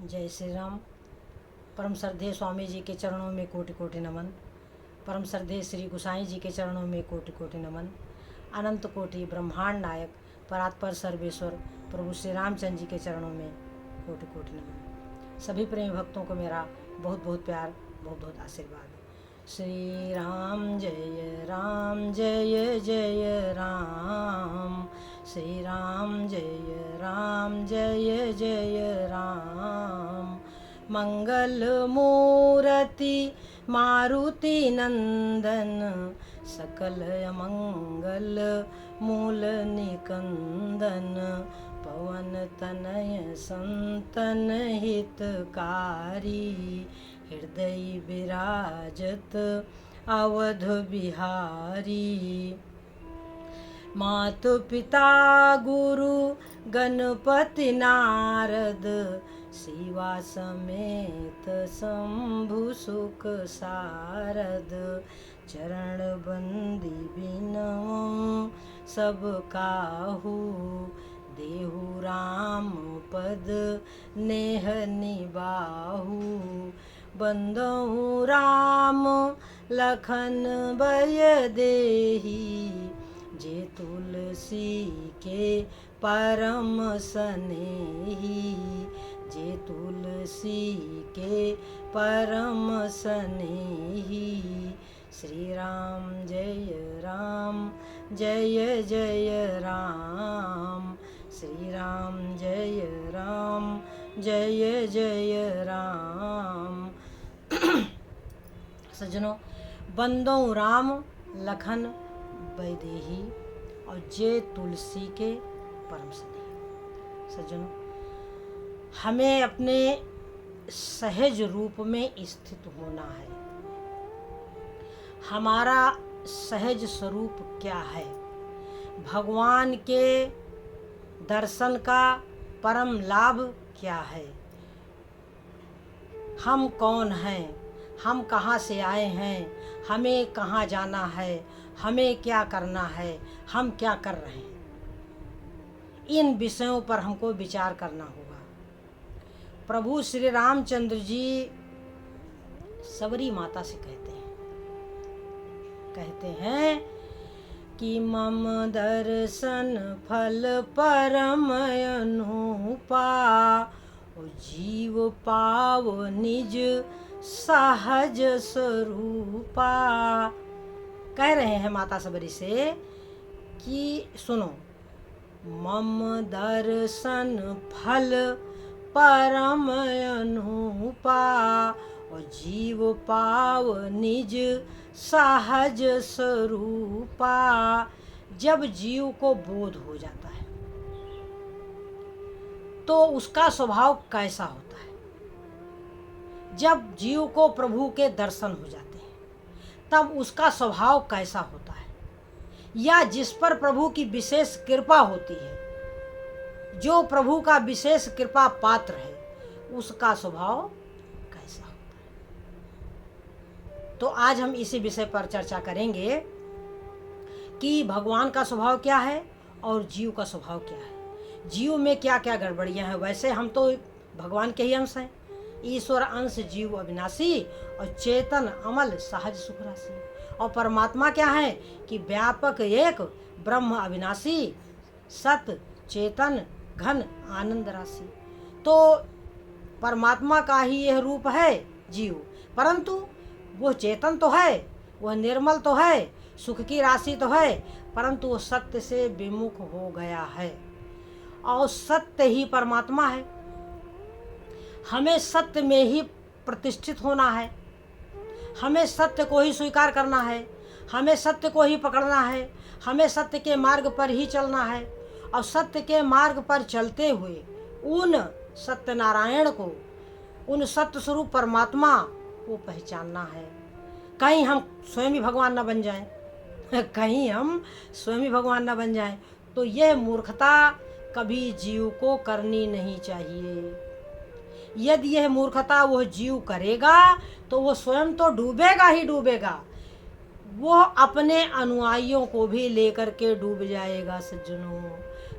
जय श्री राम। परम श्रद्धेय स्वामी जी के चरणों में कोटि कोटि नमन। परम श्रद्धेय श्री गुसाई जी के चरणों में कोटि कोटि नमन। अनंत कोटि ब्रह्मांड नायक परात्पर सर्वेश्वर प्रभु श्री रामचंद्र जी के चरणों में कोटि कोटि नमन। सभी प्रेमी भक्तों को मेरा बहुत बहुत प्यार, बहुत बहुत आशीर्वाद। श्री राम जय राम, जय जय राम। श्री राम जय राम, जय जय राम। मंगल मूर्ति मारुति नंदन, सकल मंगल मूल निकंदन। पवन तनय संतन हितकारी, हृदय विराजत अवध बिहारी। मातु पिता गुरु गणपति नारद, शिवा समेत शंभु सुख सारद। चरण बंदी बिनऊ सब काहू, देहु राम पद नेह निबाहु। बंदहु राम लखन भय देही, जे तुलसी के परम सनेही। जे तुलसी के परम सनेही। श्री राम जय राम, जय जय राम। श्री राम जय राम, जय जय राम। सज्जनों, बंदों राम लखन वैदेही और जे तुलसी के परम सनेही। सज्जनों, हमें अपने सहज रूप में स्थित होना है। हमारा सहज स्वरूप क्या है? भगवान के दर्शन का परम लाभ क्या है? हम कौन हैं? हम कहाँ से आए हैं? हमें कहाँ जाना है? हमें क्या करना है? हम क्या कर रहे हैं? इन विषयों पर हमको विचार करना होगा। प्रभु श्री रामचंद्र जी सबरी माता से कहते हैं कि मम दर्शन फल परम अनुपा, जीव पाव निज सहज स्वरूपा। कह रहे हैं माता सबरी से कि सुनो, मम दर्शन फल परम अनुपा, और जीव पाव निज सहज स्वरूपा। जब जीव को बोध हो जाता है तो उसका स्वभाव कैसा होता है? जब जीव को प्रभु के दर्शन हो जाते हैं तब उसका स्वभाव कैसा होता है? या जिस पर प्रभु की विशेष कृपा होती है, जो प्रभु का विशेष कृपा पात्र है, उसका स्वभाव कैसा होता है? तो आज हम इसी विषय पर चर्चा करेंगे कि भगवान का स्वभाव क्या है और जीव का स्वभाव क्या है। जीव में क्या क्या गड़बड़ियां हैं। वैसे हम तो भगवान के ही अंश हैं। ईश्वर अंश जीव अविनाशी, और चेतन अमल सहज सुख राशि। और परमात्मा क्या है कि व्यापक एक ब्रह्म अविनाशी, सत चेतन घन आनंद राशि। तो परमात्मा का ही यह रूप है जीव, परंतु वो चेतन तो है, वह निर्मल तो है, सुख की राशि तो है, परंतु वो सत्य से विमुख हो गया है। और सत्य ही परमात्मा है। हमें सत्य में ही प्रतिष्ठित होना है। हमें सत्य को ही स्वीकार करना है। हमें सत्य को ही पकड़ना है। हमें सत्य के मार्ग पर ही चलना है। और सत्य के मार्ग पर चलते हुए उन सत्यनारायण को, उन सत्य स्वरूप परमात्मा को पहचानना है। कहीं हम स्वयं ही भगवान न बन जाएं, कहीं हम स्वयं ही भगवान न बन जाएं। तो यह मूर्खता कभी जीव को करनी नहीं चाहिए। यदि यह मूर्खता वह जीव करेगा तो वो स्वयं तो डूबेगा ही डूबेगा, वो अपने अनुयायियों को भी लेकर के डूब जाएगा। सज्जनों,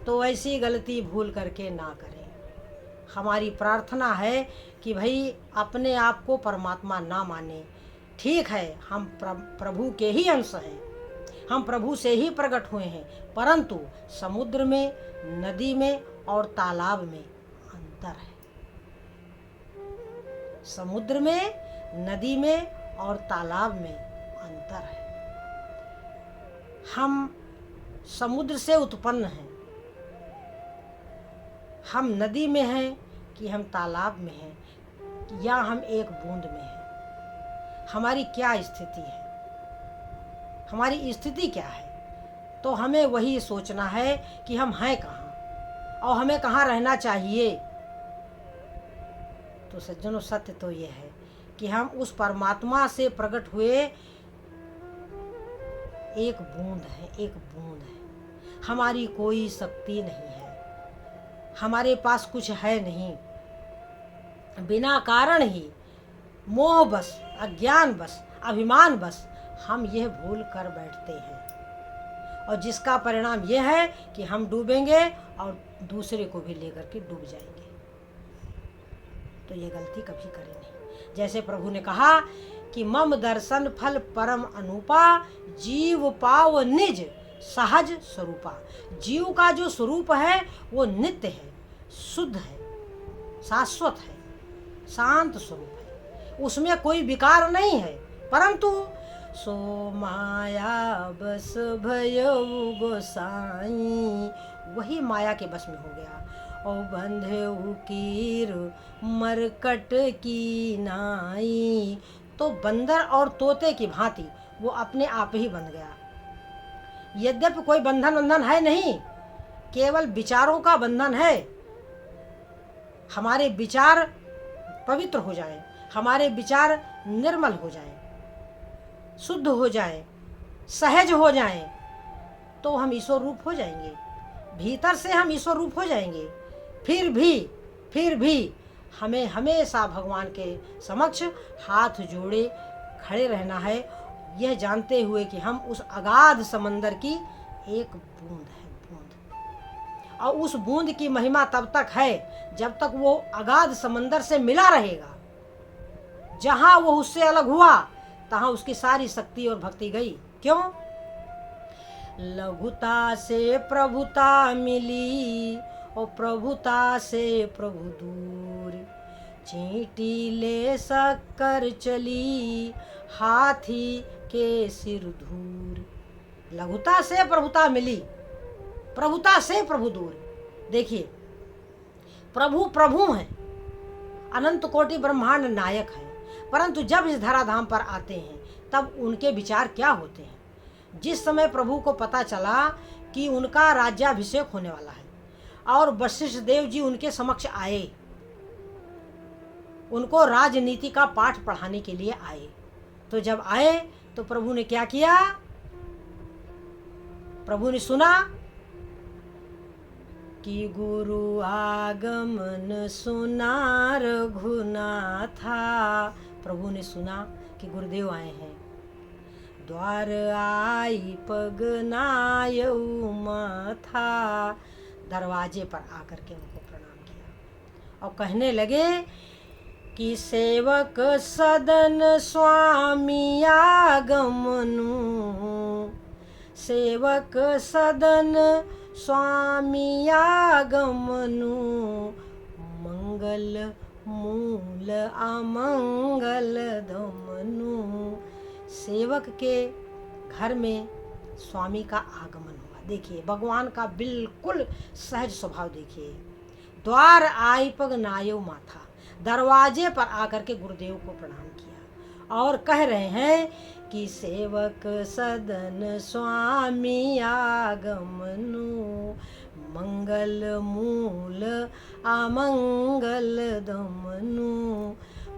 तो ऐसी गलती भूल करके ना करें। हमारी प्रार्थना है कि भाई अपने आप को परमात्मा ना माने। ठीक है, हम प्रभु के ही अंश हैं, हम प्रभु से ही प्रकट हुए हैं, परंतु समुद्र में, नदी में और तालाब में अंतर है। समुद्र में, नदी में और तालाब में अंतर है। हम समुद्र से उत्पन्न हैं, हम नदी में हैं कि हम तालाब में हैं या हम एक बूंद में हैं। हमारी क्या स्थिति है, हमारी स्थिति क्या है, तो हमें वही सोचना है कि हम हैं कहाँ और हमें कहाँ रहना चाहिए। तो सज्जनों, सत्य तो ये है कि हम उस परमात्मा से प्रकट हुए एक बूंद है, एक बूंद है। हमारी कोई शक्ति नहीं है, हमारे पास कुछ है नहीं। बिना कारण ही मोह बस, अज्ञान बस, अभिमान बस हम यह भूल कर बैठते हैं, और जिसका परिणाम यह है कि हम डूबेंगे और दूसरे को भी लेकर के डूब जाएंगे। तो ये गलती कभी करें नहीं। जैसे प्रभु ने कहा कि मम दर्शन फल परम अनुपा, जीव पाव निज सहज स्वरूपा। जीव का जो स्वरूप है वो नित्य है, शुद्ध है, शाश्वत है, शांत स्वरूप है, उसमें कोई विकार नहीं है। परंतु सो माया बस भयउ गोसाई, वही माया के बस में हो गया। ओ बंधे उकीर मरकट की नाई, तो बंदर और तोते की भांति वो अपने आप ही बंध गया। यद्यपि कोई बंधन है नहीं, केवल विचारों का बंधन है। हमारे विचार पवित्र हो जाएं, हमारे विचार निर्मल हो जाएं, शुद्ध हो जाएं, सहज हो जाएं, तो हम ईश्वर रूप हो जाएंगे। भीतर से हम ईश्वर रूप हो जाएंगे। फिर भी हमें हमेशा भगवान के समक्ष हाथ जोड़े खड़े रहना है, यह जानते हुए कि हम उस अगाध समंदर की एक बूंद है, बूंद। और उस बूंद की महिमा तब तक है जब तक वो अगाध समंदर से मिला रहेगा। जहां वो उससे अलग हुआ तहां उसकी सारी शक्ति और भक्ति गई। क्यों? लघुता से प्रभुता मिली और प्रभुता से प्रभु दूर, चींटी ले शक्कर चली हाथी के सिर धूर। लघुता से प्रभुता मिली, प्रभुता से प्रभु दूर। देखिए, प्रभु हैं, अनंत कोटि ब्रह्मांड नायक हैं, परंतु जब इस धराधाम पर आते हैं तब उनके विचार क्या होते हैं। जिस समय प्रभु को पता चला कि उनका राज्याभिषेक होने वाला है और वशिष्ठ देव जी उनके समक्ष आए, उनको राजनीति का पाठ पढ़ाने के लिए आए, तो जब आए तो प्रभु ने क्या किया? प्रभु ने सुना कि गुरु आगमन सुना रघुनाथा। प्रभु ने सुना कि गुरुदेव आए हैं। द्वार आई पग नायऊ माथा, दरवाजे पर आकर के उनको प्रणाम किया और कहने लगे कि सेवक सदन स्वामी आगमनु, सेवक सदन स्वामी आगमनु, मंगल मूल अमंगल दमनु। सेवक के घर में स्वामी का आगमन हुआ। देखिए, भगवान का बिल्कुल सहज स्वभाव देखिए। द्वार आई पग नायो माथा, दरवाजे पर आकर के गुरुदेव को प्रणाम किया और कह रहे हैं कि सेवक सदन स्वामी आगमनु, मंगल मूल अमंगल दमनु।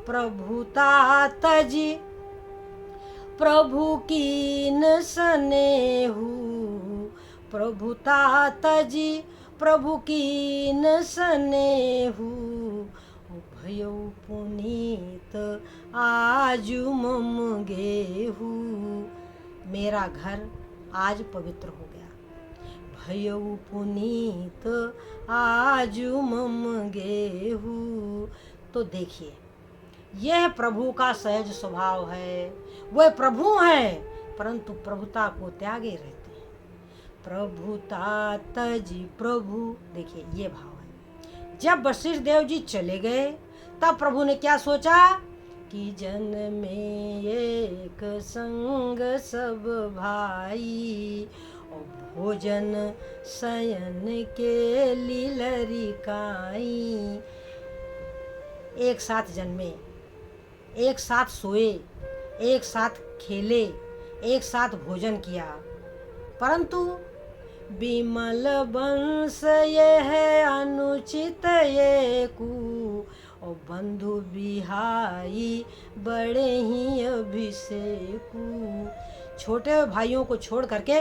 प्रभुता तजी प्रभु कीन स्नेहु, प्रभुता तजी प्रभु कीन स्नेहु, भयो पुनीत आजु मम गेहु। मेरा घर आज पवित्र हो गया, भयउ पुनीत आजु मम गेहू। तो देखिए, यह प्रभु का सहज स्वभाव है। वह प्रभु हैं परंतु प्रभुता को त्यागे रहते हैं। प्रभुता तजी प्रभु, देखिए ये भाव है। जब वशिष्ठ देव जी चले गए तब प्रभु ने क्या सोचा कि जन में एक संग सब भाई, और भोजन शयन के लीलरी काई। एक साथ जन्मे, एक साथ सोए, एक साथ खेले, एक साथ भोजन किया, परंतु विमल वंश ये है अनुचित ये कु, और बंधु बिहाई बड़े ही अभिषेकु। छोटे भाइयों को छोड़ करके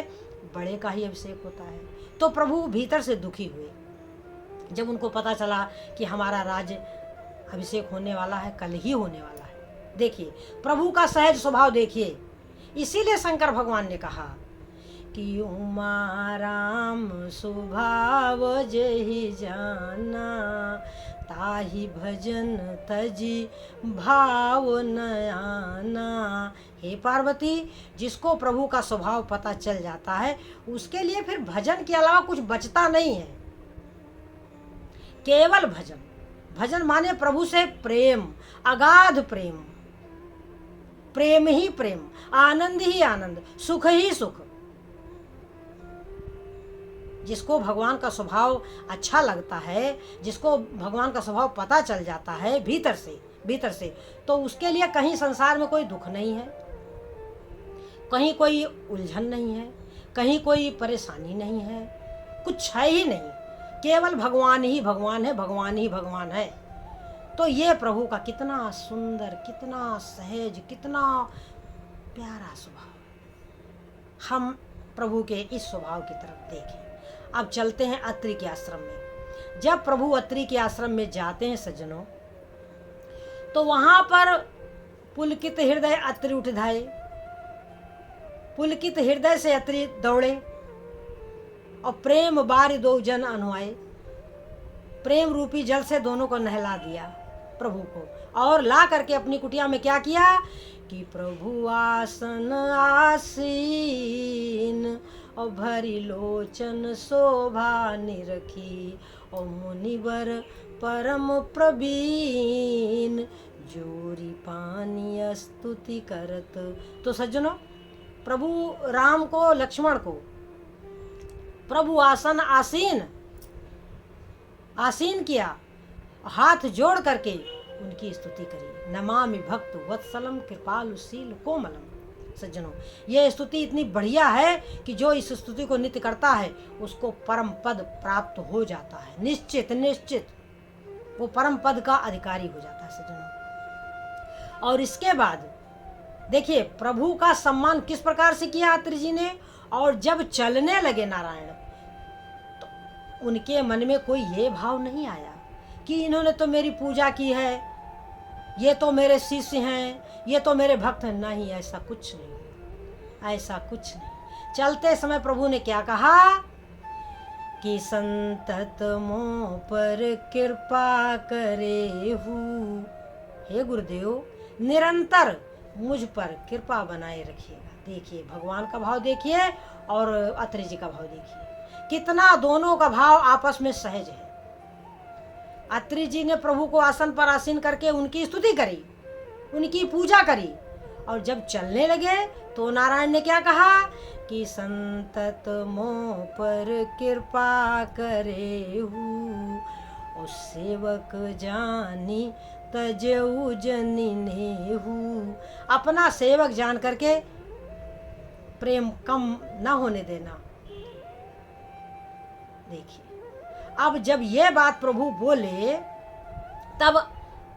बड़े का ही अभिषेक होता है। तो प्रभु भीतर से दुखी हुए जब उनको पता चला कि हमारा राज्य अभिषेक होने वाला है, कल ही होने वाला है। देखिए प्रभु का सहज स्वभाव देखिए। इसीलिए शंकर भगवान ने कहा कि उमा राम स्वभाव जहि जाना, ताहि भजन तजी भाव न आना। हे पार्वती, जिसको प्रभु का स्वभाव पता चल जाता है उसके लिए फिर भजन के अलावा कुछ बचता नहीं है। केवल भजन। भजन माने प्रभु से प्रेम, अगाध प्रेम, प्रेम ही प्रेम, आनंद ही आनंद, सुख ही सुख। जिसको भगवान का स्वभाव अच्छा लगता है, जिसको भगवान का स्वभाव पता चल जाता है भीतर से, तो उसके लिए कहीं संसार में कोई दुख नहीं है, कहीं कोई उलझन नहीं है, कहीं कोई परेशानी नहीं है, कुछ है ही नहीं। केवल भगवान ही भगवान है, भगवान ही भगवान है। तो ये प्रभु का कितना सुंदर, कितना सहज, कितना प्यारा स्वभाव। हम प्रभु के इस स्वभाव की तरफ देखें। अब चलते हैं अत्रि के आश्रम में। जब प्रभु अत्रि के आश्रम में जाते हैं सज्जनों, तो वहां पर पुलकित हृदय अत्रि उठ धाये। पुलकित हृदय से अत्रि दौड़े और प्रेम बारि दो जन अनुआए। प्रेम रूपी जल से दोनों को नहला दिया प्रभु को, और ला करके अपनी कुटिया में क्या किया कि प्रभु आसन आसीन, और भरी लोचन शोभा निरखी, और मुनिवर परम प्रवीण, जोरी पानी स्तुति करत। तो सज्जनों, प्रभु राम को, लक्ष्मण को प्रभु आसन आसीन किया, हाथ जोड़ करके उनकी स्तुति करी। नमामि भक्त वत्सलम कृपालुशील कोमलम। सज्जनों, यह स्तुति इतनी बढ़िया है कि जो इस स्तुति को नित्य करता है उसको परम पद प्राप्त हो जाता है। निश्चित वो परम पद का अधिकारी हो जाता है सज्जनों। और इसके बाद देखिए प्रभु का सम्मान किस प्रकार से किया अत्रि जी ने। और जब चलने लगे नारायण, तो उनके मन में कोई ये भाव नहीं आया कि इन्होंने तो मेरी पूजा की है, ये तो मेरे शिष्य हैं, ये तो मेरे भक्त हैं। नहीं, ऐसा कुछ नहीं, ऐसा कुछ नहीं। चलते समय प्रभु ने क्या कहा कि संतत मोह पर कृपा करे हूँ। हे गुरुदेव, निरंतर मुझ पर कृपा बनाए रखिएगा। देखिए भगवान का भाव देखिए और अत्रि जी का भाव देखिए, कितना दोनों का भाव आपस में सहज है। अत्रि जी ने प्रभु को आसन पर आसीन करके उनकी स्तुति करी, उनकी पूजा करी, और जब चलने लगे तो नारायण ने क्या कहा कि संतत मोह पर कृपा करे हूँ, और सेवक जानी तजऊ जनी नेहू। अपना सेवक जान करके प्रेम कम ना होने देना। देखिए अब जब ये बात प्रभु बोले तब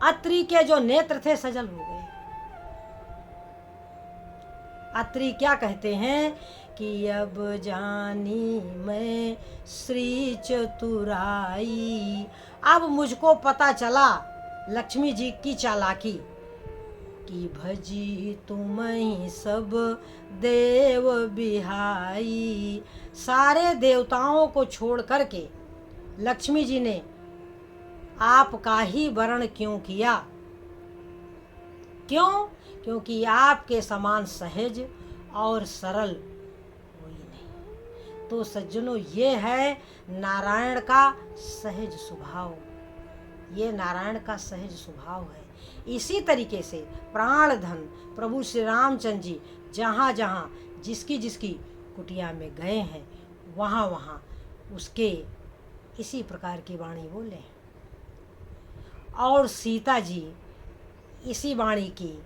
अत्रि के जो नेत्र थे सजल हो गए। अत्रि क्या कहते हैं कि अब जानी मैं श्री चतुराई। अब मुझको पता चला लक्ष्मी जी की चालाकी, कि भजी तुम्हीं सब देव बिहाई। सारे देवताओं को छोड़ करके लक्ष्मी जी ने आपका ही वरण क्यों किया? क्यों? क्योंकि आपके समान सहज और सरल कोई नहीं। तो सज्जनों, ये है नारायण का सहज स्वभाव। ये नारायण का सहज स्वभाव है। इसी तरीके से प्राण धन प्रभु श्री रामचंद्र जी जहाँ जहाँ जिसकी जिसकी कुटिया में गए हैं, वहाँ वहाँ उसके इसी प्रकार की वाणी बोले। और सीता जी इसी वाणी की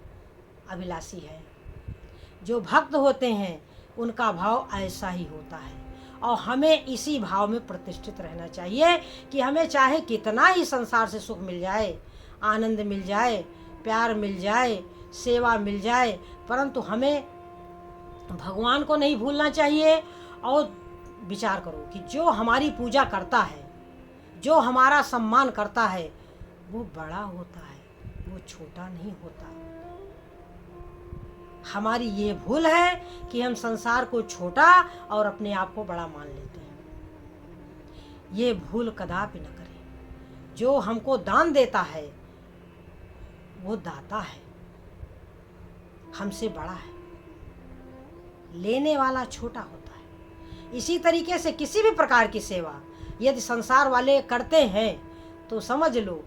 अभिलाषी है। जो भक्त होते हैं उनका भाव ऐसा ही होता है, और हमें इसी भाव में प्रतिष्ठित रहना चाहिए कि हमें चाहे कितना ही संसार से सुख मिल जाए, आनंद मिल जाए, प्यार मिल जाए, सेवा मिल जाए, परंतु हमें भगवान को नहीं भूलना चाहिए। और विचार करो कि जो हमारी पूजा करता है, जो हमारा सम्मान करता है, वो बड़ा होता है, वो छोटा नहीं होता। हमारी ये भूल है कि हम संसार को छोटा और अपने आप को बड़ा मान लेते हैं। ये भूल कदापि न करें। जो हमको दान देता है वो दाता है, हमसे बड़ा है, लेने वाला छोटा होता है। इसी तरीके से किसी भी प्रकार की सेवा यदि संसार वाले करते हैं तो समझ लो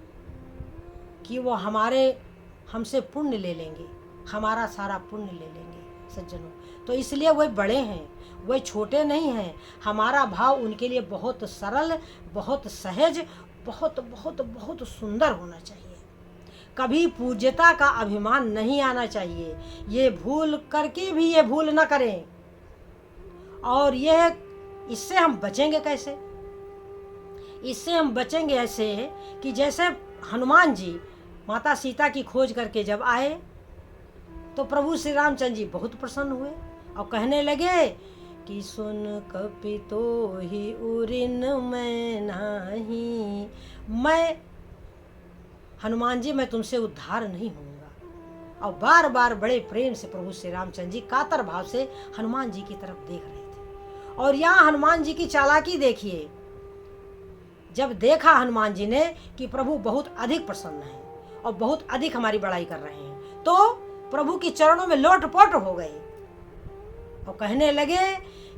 कि वो हमसे पुण्य ले लेंगे, हमारा सारा पुण्य ले लेंगे सज्जनों। तो इसलिए वह बड़े हैं, वह छोटे नहीं हैं। हमारा भाव उनके लिए बहुत सरल, बहुत सहज, बहुत बहुत बहुत सुंदर होना चाहिए। कभी पूज्यता का अभिमान नहीं आना चाहिए। ये भूल करके भी ये भूल न करें। और यह इससे हम बचेंगे कैसे? इससे हम बचेंगे ऐसे कि जैसे हनुमान जी माता सीता की खोज करके जब आए तो प्रभु श्री रामचंद्र जी बहुत प्रसन्न हुए और कहने लगे कि सुन कपितो ही उरिन मैं नाही। मैं हनुमान जी, मैं तुमसे उद्धार नहीं होऊंगा। और बार बार बड़े प्रेम से प्रभु श्री रामचंद्र जी कातर भाव से हनुमान जी की तरफ देख रहे थे। और यहाँ हनुमान जी की चालाकी देखिए। जब देखा हनुमान जी ने कि प्रभु बहुत अधिक प्रसन्न हैं और बहुत अधिक हमारी बड़ाई कर रहे हैं, तो प्रभु के चरणों में लोटपोट हो गए और कहने लगे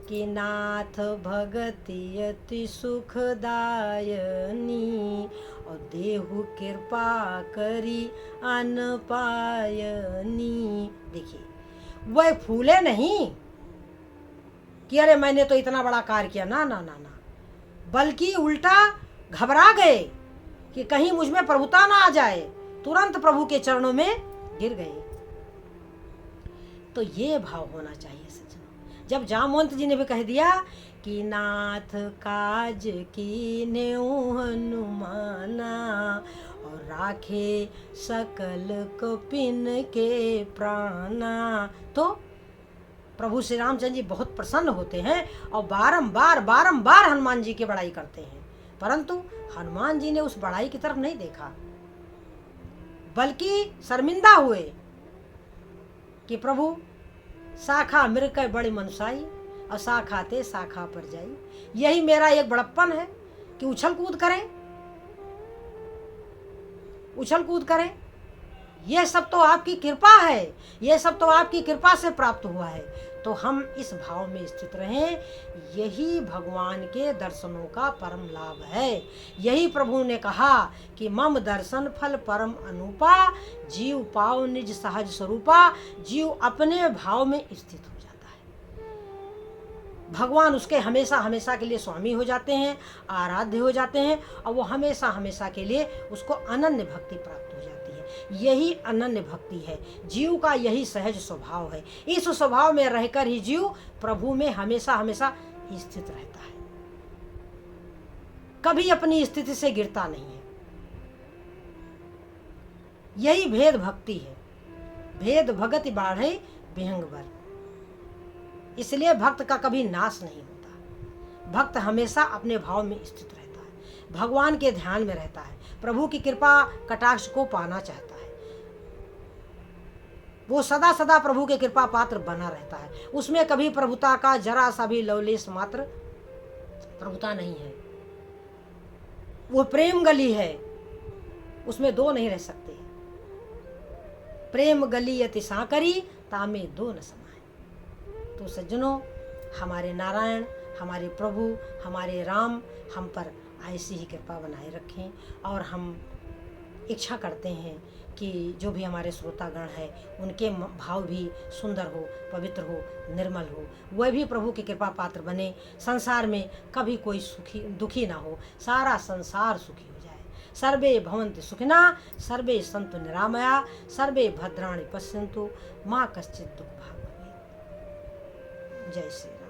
कि नाथ भगति अति सुखदायनी और देहु कृपा करी अन पायनी। देखिए, वह फूले नहीं कि अरे मैंने तो इतना बड़ा कार्य किया, ना ना ना ना, बल्कि उल्टा घबरा गए कि कहीं मुझ में प्रभुता ना आ जाए। तुरंत प्रभु के चरणों में गिर गए। तो ये भाव होना चाहिए सज्जनों। जब जामवंत जी ने भी कह दिया कि नाथ काज की नेऊ हनुमाना और राखे सकल कपिन के प्राणा, तो प्रभु श्री रामचंद्र जी बहुत प्रसन्न होते हैं और बारंबार हनुमान जी की बड़ाई करते हैं। परंतु हनुमान जी ने उस बड़ाई की तरफ नहीं देखा, बल्कि शर्मिंदा हुए कि प्रभु शाखा मृग के बड़े मनुसाई और शाखा ते शाखा पर जाई। यही मेरा एक बड़प्पन है कि उछल कूद करें। यह सब तो आपकी कृपा है, यह सब तो आपकी कृपा से प्राप्त हुआ है। तो हम इस भाव में स्थित रहें। यही भगवान के दर्शनों का परम लाभ है। यही प्रभु ने कहा कि मम दर्शन फल परम अनुपा, जीव पाओ निज सहज स्वरूपा। जीव अपने भाव में स्थित हो जाता है, भगवान उसके हमेशा हमेशा के लिए स्वामी हो जाते हैं, आराध्य हो जाते हैं, और वो हमेशा हमेशा के लिए उसको अनन्य भक्ति प्राप्त हो जाती है। यही अनन्य भक्ति है, जीव का यही सहज स्वभाव है। इस स्वभाव में रहकर ही जीव प्रभु में हमेशा हमेशा स्थित रहता है, कभी अपनी स्थिति से गिरता नहीं है। यही भेद भक्ति है। भेद भगति बाढ़े विहंग बर। इसलिए भक्त का कभी नाश नहीं होता। भक्त हमेशा अपने भाव में स्थित रहता है, भगवान के ध्यान में रहता है, प्रभु की कृपा कटाक्ष को पाना चाहता है। वो सदा सदा प्रभु के कृपा पात्र बना रहता है। उसमें कभी प्रभुता का जरा सा भी लवलेश मात्र प्रभुता नहीं है। वो प्रेम गली है, उसमें दो नहीं रह सकते। प्रेम गली अति सांकरी तामे दो न समाए। तो सज्जनों, हमारे नारायण, हमारे प्रभु, हमारे राम हम पर ऐसी ही कृपा बनाए रखें। और हम इच्छा करते हैं कि जो भी हमारे श्रोतागण हैं उनके भाव भी सुंदर हो, पवित्र हो, निर्मल हो, वह भी प्रभु की कृपा पात्र बने। संसार में कभी कोई दुखी ना हो, सारा संसार सुखी हो जाए। सर्वे भवन्तु सुखिनः, सर्वे सन्तु निरामया, सर्वे भद्राणि पश्यन्तु, माँ कश्चित् दुःख भाग् भवेत्। जय श्री राम।